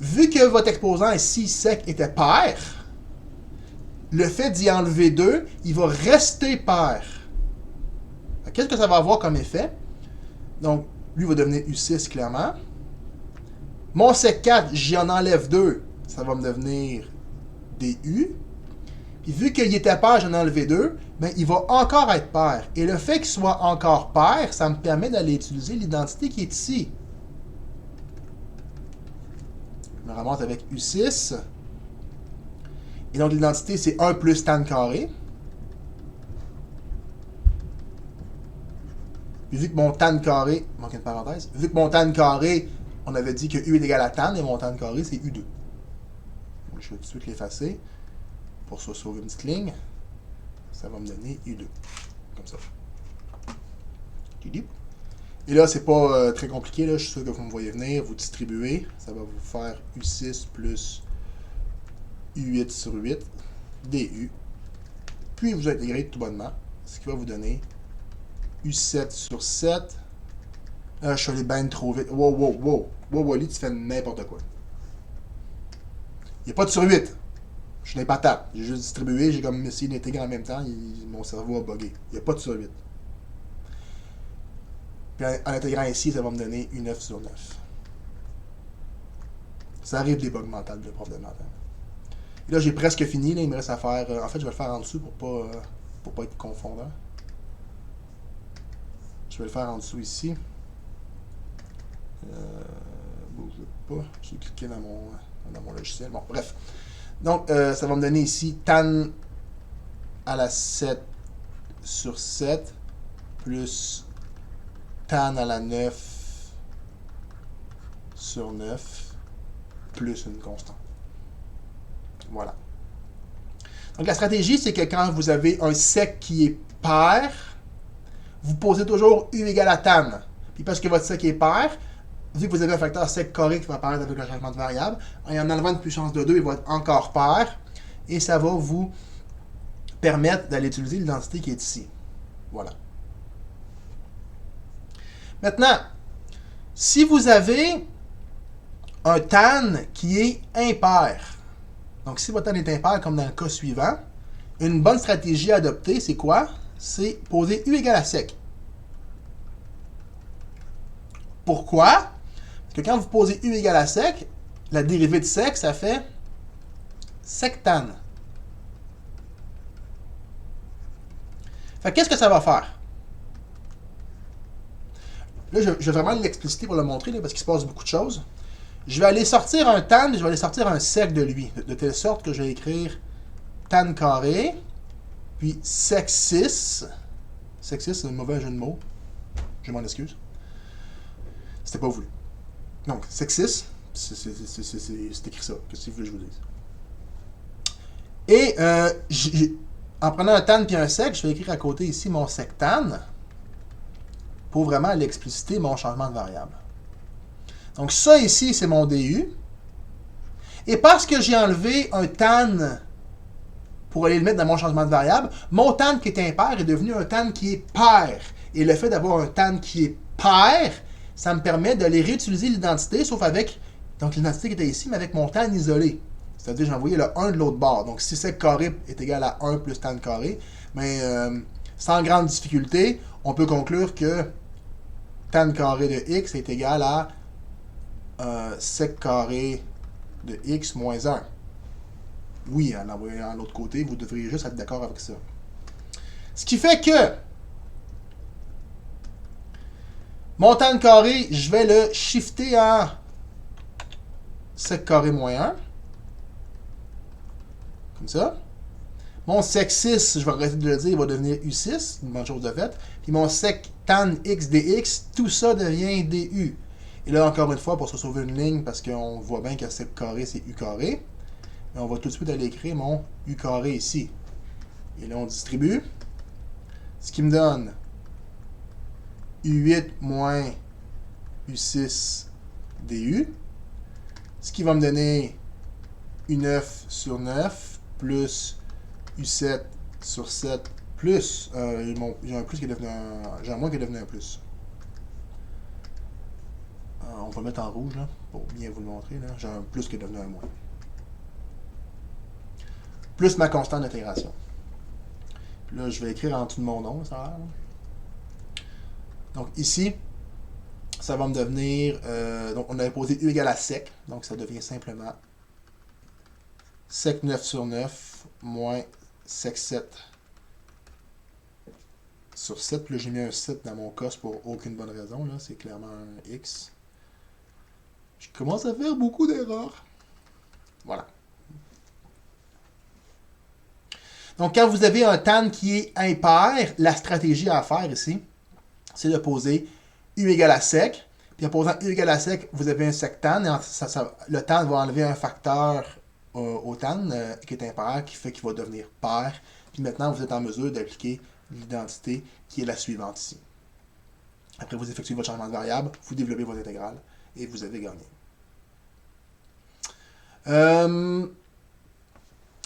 Vu que votre exposant ici, sec, était pair, le fait d'y enlever 2, il va rester pair. Qu'est-ce que ça va avoir comme effet? Donc, lui va devenir U6 clairement. Mon sec 4, j'y en enlève 2, ça va me devenir DU. Puis vu qu'il était pair, j'en ai enlevé 2, ben, il va encore être pair. Et le fait qu'il soit encore pair, ça me permet d'aller utiliser l'identité qui est ici. Je me ramasse avec U6. Et donc l'identité, c'est 1 plus tan carré. Puis vu que mon tan carré, manque une parenthèse, vu que mon tan carré, on avait dit que U est égal à tan, et mon tan carré, c'est U2. Donc je vais tout de suite l'effacer. Pour ça, sauver une petite ligne. Ça va me donner U2. Comme ça. Et là, c'est pas très compliqué. Là. Je suis sûr que vous me voyez venir. Vous distribuez. Ça va vous faire U6 plus U8 sur 8 DU. Puis vous intégrez tout bonnement. Ce qui va vous donner U7 sur 7. Je suis allé bien trop vite. Wow, Wally, tu fais n'importe quoi. Il n'y a pas de sur 8. Je suis des patates. J'ai juste distribué, j'ai comme essayé d'intégrer en même temps, mon cerveau a bugué. Il n'y a pas de sur 8. Puis en intégrant ici, ça va me donner U9 sur 9. Ça arrive des bugs mentales de prof de maths. Et là, j'ai presque fini. Là, il me reste à faire... en fait, je vais le faire en dessous pour pas être confondant. Je vais le faire en dessous ici. Bouge pas. J'ai cliqué dans mon logiciel. Bon, bref. Donc, ça va me donner ici tan à la 7 sur 7 plus tan à la 9 sur 9 plus une constante. Voilà. Donc la stratégie, c'est que quand vous avez un sec qui est pair, vous posez toujours U égale à tan. Puis parce que votre sec est pair, vu que vous avez un facteur sec carré qui va apparaître avec le changement de variable, en enlevant une puissance de 2, il va être encore pair. Et ça va vous permettre d'aller utiliser l'identité qui est ici. Voilà. Maintenant, si vous avez un tan qui est impair, donc si votre tan est impair comme dans le cas suivant, une bonne stratégie à adopter, c'est quoi? C'est poser U égale à sec. Pourquoi? Parce que quand vous posez U égale à sec, la dérivée de sec, ça fait sec tan. Fait qu'est-ce que ça va faire? Là, je vais vraiment l'expliciter pour le montrer, là, parce qu'il se passe beaucoup de choses. Je vais aller sortir un tan et je vais aller sortir un sec de lui, de telle sorte que je vais écrire tan carré, puis sec 6. Sec 6, c'est un mauvais jeu de mots. Je m'en excuse. C'était pas voulu. Donc, sec 6, c'est écrit ça. Qu'est-ce que vous voulez que je vous dise? Et en prenant un tan puis un sec, je vais écrire à côté ici mon sec tan pour vraiment aller expliciter mon changement de variable. Donc ça ici, c'est mon DU. Et parce que j'ai enlevé un tan pour aller le mettre dans mon changement de variable, mon tan qui est impair est devenu un tan qui est pair. Et le fait d'avoir un tan qui est pair, ça me permet d'aller réutiliser l'identité, sauf avec donc l'identité qui était ici, mais avec mon tan isolé. C'est-à-dire j'ai envoyé le 1 de l'autre bord. Donc si sec carré est égal à 1 plus tan carré, mais sans grande difficulté, on peut conclure que tan carré de x est égal à sec carré de x moins 1. Oui, en l'envoyant de l'autre côté, vous devriez juste être d'accord avec ça. Ce qui fait que mon tan carré, je vais le shifter en sec carré moins 1. Comme ça. Mon sec 6, je vais arrêter de le dire, il va devenir U6, une bonne chose de faite. Puis mon sec tan x dx, tout ça devient du. Et là, encore une fois, pour se sauver une ligne, parce qu'on voit bien que sec carré, c'est U carré. Et on va tout de suite aller écrire mon U carré ici. Et là, on distribue. Ce qui me donne U8 moins U6 du. Ce qui va me donner U9 sur 9 plus U7 sur 7 plus, j'ai un plus qui est devenu un, j'ai un moins qui est devenu un plus. On va le mettre en rouge là, pour bien vous le montrer. J'ai un plus qui est devenu un moins. Plus ma constante d'intégration. Là, je vais écrire en dessous de mon nom, ça a l'air. Donc ici, ça va me devenir, donc on avait posé U égale à sec, donc ça devient simplement sec 9 sur 9 moins sec 7 sur 7. Puis là, j'ai mis un 7 dans mon cos pour aucune bonne raison. Là, c'est clairement un X. Je commence à faire beaucoup d'erreurs. Voilà. Donc, quand vous avez un tan qui est impair, la stratégie à faire ici, c'est de poser U égale à sec. Puis en posant U égale à sec, vous avez un sec tan. Et le tan va enlever un facteur au tan qui est impair, qui fait qu'il va devenir pair. Puis maintenant, vous êtes en mesure d'appliquer l'identité qui est la suivante ici. Après, vous effectuez votre changement de variable, vous développez votre intégrale et vous avez gagné.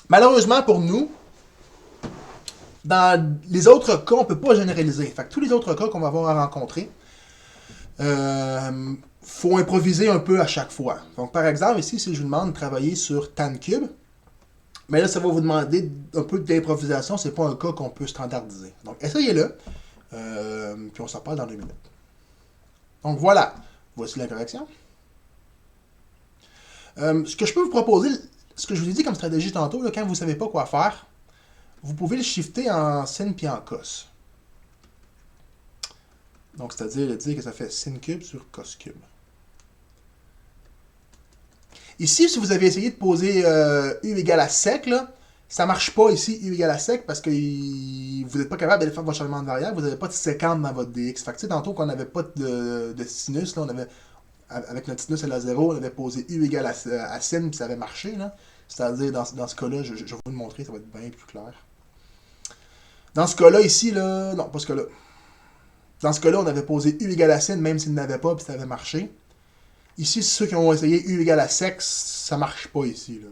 Malheureusement pour nous, dans les autres cas, on ne peut pas généraliser. Fait que tous les autres cas qu'on va avoir à rencontrer, faut improviser un peu à chaque fois. Donc, par exemple, ici, si je vous demande de travailler sur tan cube, mais là, ça va vous demander un peu d'improvisation. C'est pas un cas qu'on peut standardiser. Donc, essayez-le. Puis on s'en parle dans 2 minutes. Donc, voilà. Voici la correction. Ce que je peux vous proposer, ce que je vous ai dit comme stratégie tantôt, là, quand vous ne savez pas quoi faire, vous pouvez le shifter en sin puis en cos. Donc, c'est-à-dire de dire que ça fait sin cube sur cos cube. Ici, si vous avez essayé de poser U égale à sec, là, ça ne marche pas ici, U égale à sec, parce que vous n'êtes pas capable d'aller faire votre changement de variable, vous n'avez pas de séquence dans votre dx. Fait que, tantôt qu'on n'avait pas de sinus, là, on avait, avec notre sinus à la 0, on avait posé U égale à sin, puis ça avait marché. Là. C'est-à-dire, dans ce cas-là, je vais vous le montrer, ça va être bien plus clair. Dans ce cas-là, ici, là, non, pas ce cas-là. Dans ce cas-là, on avait posé U égale à sin, même s'il n'avait pas, puis ça avait marché. Ici, ceux qui ont essayé U égale à sex, ça marche pas ici, là.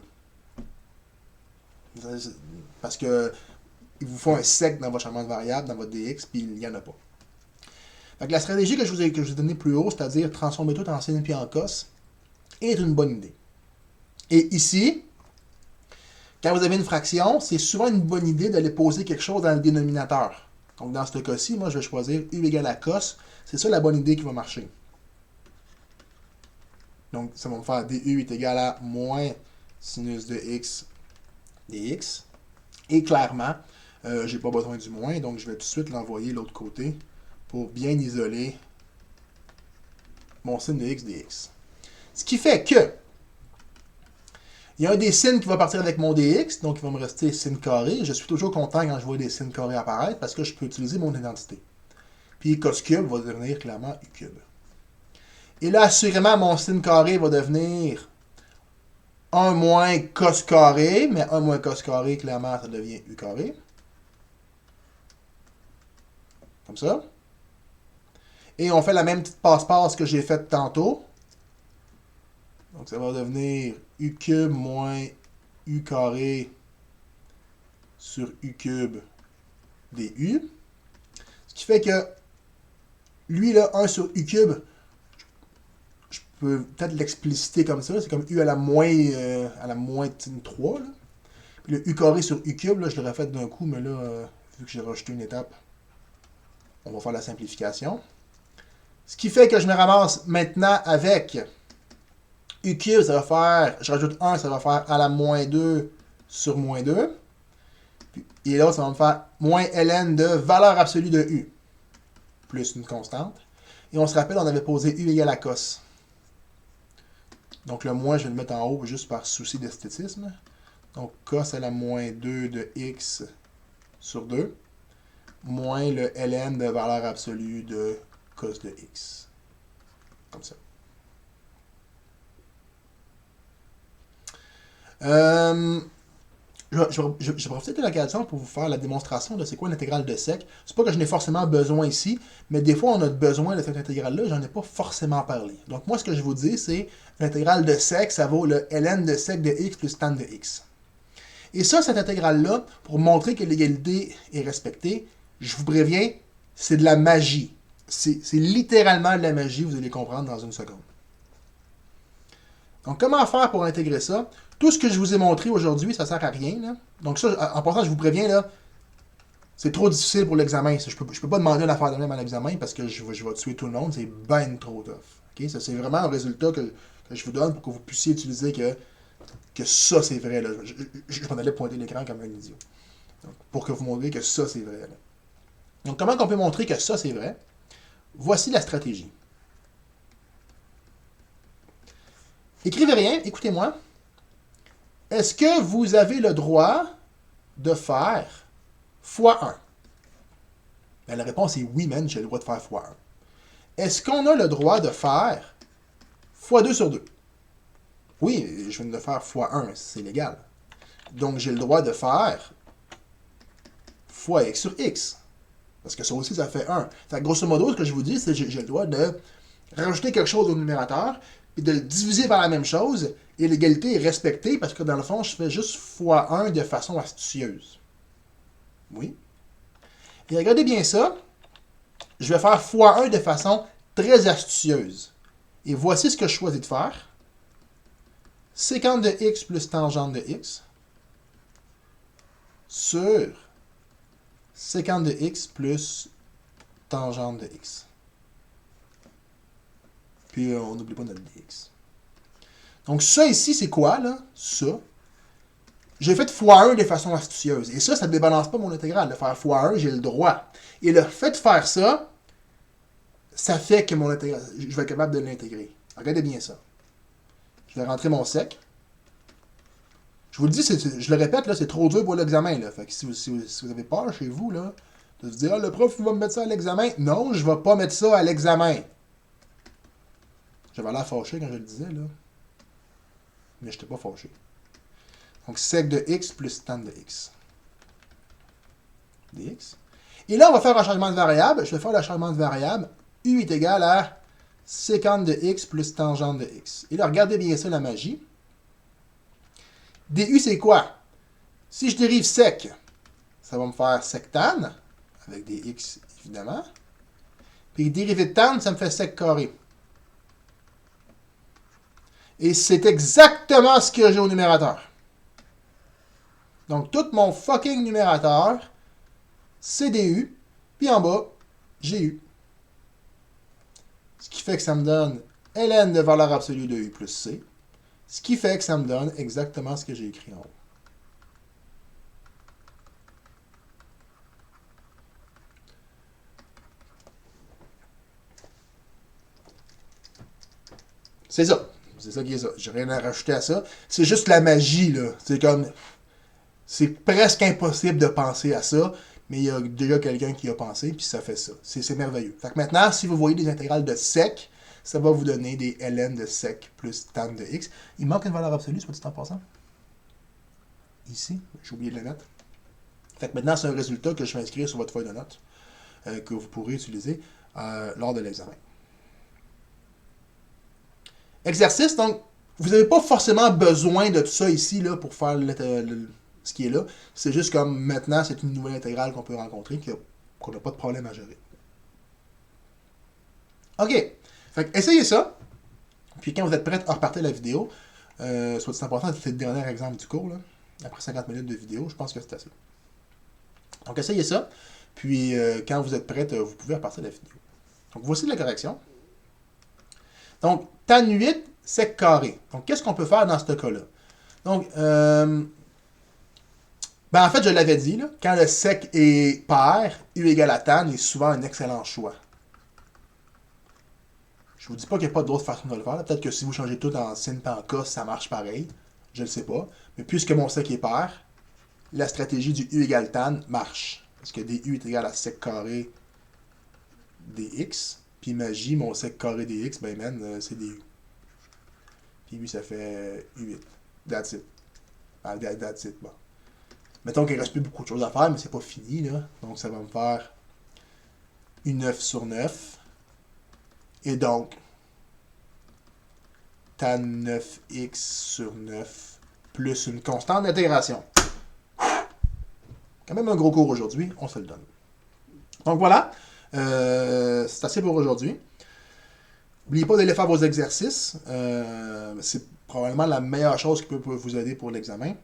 Parce que il vous faut un sec dans votre changement de variable, dans votre dx, puis il n'y en a pas. Donc, la stratégie que je vous ai donnée plus haut, c'est-à-dire transformer tout en sin puis en cos, est une bonne idée. Et ici, quand vous avez une fraction, c'est souvent une bonne idée d'aller poser quelque chose dans le dénominateur. Donc, dans ce cas-ci, moi, je vais choisir U égale à cos. C'est ça la bonne idée qui va marcher. Donc, ça va me faire du est égal à moins sinus de x dx. Et clairement, je n'ai pas besoin du moins, donc je vais tout de suite l'envoyer de l'autre côté pour bien isoler mon sin de x dx. Ce qui fait que il y a un des sines qui va partir avec mon dx, donc il va me rester sin carré. Je suis toujours content quand je vois des sines carrés apparaître parce que je peux utiliser mon identité. Puis cos cube va devenir clairement u cube. Et là, assurément, mon sin carré va devenir 1 moins cos carré, mais 1 moins cos carré, clairement, ça devient u carré. Comme ça. Et on fait la même petite passe-passe que j'ai faite tantôt. Donc ça va devenir u cube moins u carré sur u cube du. Ce qui fait que lui, là, 1 sur u cube, je peux peut-être l'expliciter comme ça. C'est comme u à la moins 3. Là. Puis le u carré sur u cube, là, je l'aurais fait d'un coup, mais là, vu que j'ai rajouté une étape, on va faire la simplification. Ce qui fait que je me ramasse maintenant avec u cube, ça va faire, je rajoute 1, ça va faire à la moins 2 sur moins 2. Et l'autre, ça va me faire moins ln de valeur absolue de u, plus une constante. Et on se rappelle, on avait posé u égale à cos. Donc le moins, je vais le mettre en haut juste par souci d'esthétisme. Donc cos à la moins 2 de x sur 2, moins le ln de valeur absolue de cos de x. Comme ça. Je vais profiter de l'occasion pour vous faire la démonstration de c'est quoi l'intégrale de sec. C'est pas que je n'ai forcément besoin ici, mais des fois on a besoin de cette intégrale-là, j'en ai pas forcément parlé. Donc moi ce que je vous dis, c'est l'intégrale de sec, ça vaut le ln de sec de x plus tan de x. Et ça, cette intégrale-là, pour montrer que l'égalité est respectée, je vous préviens, c'est de la magie. C'est littéralement de la magie, vous allez comprendre dans une seconde. Donc, comment faire pour intégrer ça? Tout ce que je vous ai montré aujourd'hui, ça ne sert à rien. Là. Donc ça, en passant, je vous préviens, là, c'est trop difficile pour l'examen. Je peux pas demander une affaire de même à l'examen parce que je vais tuer tout le monde. C'est ben trop tough. Okay? Ça, c'est vraiment un résultat que je vous donne pour que vous puissiez utiliser que ça, c'est vrai. Là. Je m'en allais pointer l'écran comme un idiot. Donc, pour que vous montriez que ça, c'est vrai. Là. Donc, comment on peut montrer que ça, c'est vrai? Voici la stratégie. Écrivez rien, écoutez-moi. Est-ce que vous avez le droit de faire x1? Ben, la réponse est oui, man, j'ai le droit de faire x1. Est-ce qu'on a le droit de faire x2 sur 2? Oui, je viens de faire x1, c'est légal. Donc, j'ai le droit de faire fois x sur x. Parce que ça aussi, ça fait 1. Fait que grosso modo, ce que je vous dis, c'est que j'ai le droit de rajouter quelque chose au numérateur, puis de le diviser par la même chose, et l'égalité est respectée, parce que dans le fond, je fais juste x1 de façon astucieuse. Oui. Et regardez bien ça. Je vais faire x1 de façon très astucieuse. Et voici ce que je choisis de faire. Sécante de x plus tangente de x sur sécante de x plus tangente de x. Puis on n'oublie pas notre dx. Donc ça ici, c'est quoi, là? Ça. J'ai fait x1 de façon astucieuse. Et ça ne débalance pas mon intégrale. De faire x1, j'ai le droit. Et le fait de faire ça, ça fait que mon intégrale, je vais être capable de l'intégrer. Regardez bien ça. Je vais rentrer mon sec. Je vous le dis, je le répète, là, c'est trop dur pour l'examen. Fait que si vous avez peur chez vous, là, de se dire, ah, le prof il va me mettre ça à l'examen. Non, je ne vais pas mettre ça à l'examen. J'avais l'air fâché quand je le disais, là. Mais je n'étais pas fâché. Donc, sec de x plus tan de x. Dx. Et là, on va faire un changement de variable. Je vais faire le changement de variable. U est égal à sécante de x plus tangente de x. Et là, regardez bien ça, la magie. Du, c'est quoi? Si je dérive sec, ça va me faire sec tan, avec des x, évidemment. Puis dérivé de tan, ça me fait sec carré. Et c'est exactement ce que j'ai au numérateur. Donc, tout mon fucking numérateur, c'est du, puis en bas, j'ai u. Ce qui fait que ça me donne ln de valeur absolue de u plus c. Ce qui fait que ça me donne exactement ce que j'ai écrit en haut. C'est ça. C'est ça qui est ça. J'ai rien à rajouter à ça. C'est juste la magie, là. C'est comme... C'est presque impossible de penser à ça, mais il y a déjà quelqu'un qui a pensé, puis ça fait ça. C'est merveilleux. Fait que maintenant, si vous voyez des intégrales de sec, ça va vous donner des ln de sec plus tan de x. Il manque une valeur absolue, soit dit en passant. Ici, j'ai oublié de la mettre. Fait que maintenant, c'est un résultat que je vais inscrire sur votre feuille de notes, que vous pourrez utiliser lors de l'examen. Exercice, donc, vous n'avez pas forcément besoin de tout ça ici là, pour faire ce qui est là. C'est juste comme maintenant, c'est une nouvelle intégrale qu'on peut rencontrer, qu'on n'a pas de problème à gérer. OK. Fait que essayez ça. Puis quand vous êtes prêts à repartir la vidéo, soit dit en passant, c'est le dernier exemple du cours, là. Après 50 minutes de vidéo, je pense que c'est assez. Donc essayez ça. Puis quand vous êtes prêts, vous pouvez repartir la vidéo. Donc voici la correction. Donc, tan 8, sec carré. Donc, qu'est-ce qu'on peut faire dans ce cas-là? Donc, ben en fait, je l'avais dit, là, quand le sec est pair, U égale à tan est souvent un excellent choix. Je vous dis pas qu'il n'y a pas d'autre façon de le faire. Peut-être que si vous changez tout en sin et en cos, ça marche pareil. Je ne sais pas. Mais puisque mon sec est pair, la stratégie du U égale tan marche. Parce que du est égal à sec carré dx. Puis magie, mon sec carré dx, ben man, c'est du. Puis lui, ça fait 8. That's it. Ah, that's it, bon. Mettons qu'il ne reste plus beaucoup de choses à faire, mais c'est pas fini, là. Donc, ça va me faire une 9 sur 9. Et donc, tan 9x sur 9 plus une constante d'intégration. Quand même un gros cours aujourd'hui, on se le donne. Donc voilà, c'est assez pour aujourd'hui. N'oubliez pas d'aller faire vos exercices. C'est probablement la meilleure chose qui peut vous aider pour l'examen.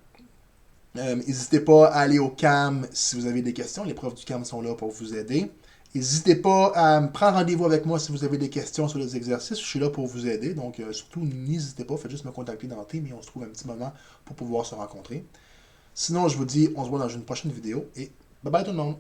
N'hésitez pas à aller au CAM si vous avez des questions. Les profs du CAM sont là pour vous aider. N'hésitez pas à me prendre rendez-vous avec moi si vous avez des questions sur les exercices. Je suis là pour vous aider. Donc, surtout, n'hésitez pas. Faites juste me contacter dans Teams et on se trouve un petit moment pour pouvoir se rencontrer. Sinon, je vous dis, on se voit dans une prochaine vidéo et bye bye tout le monde!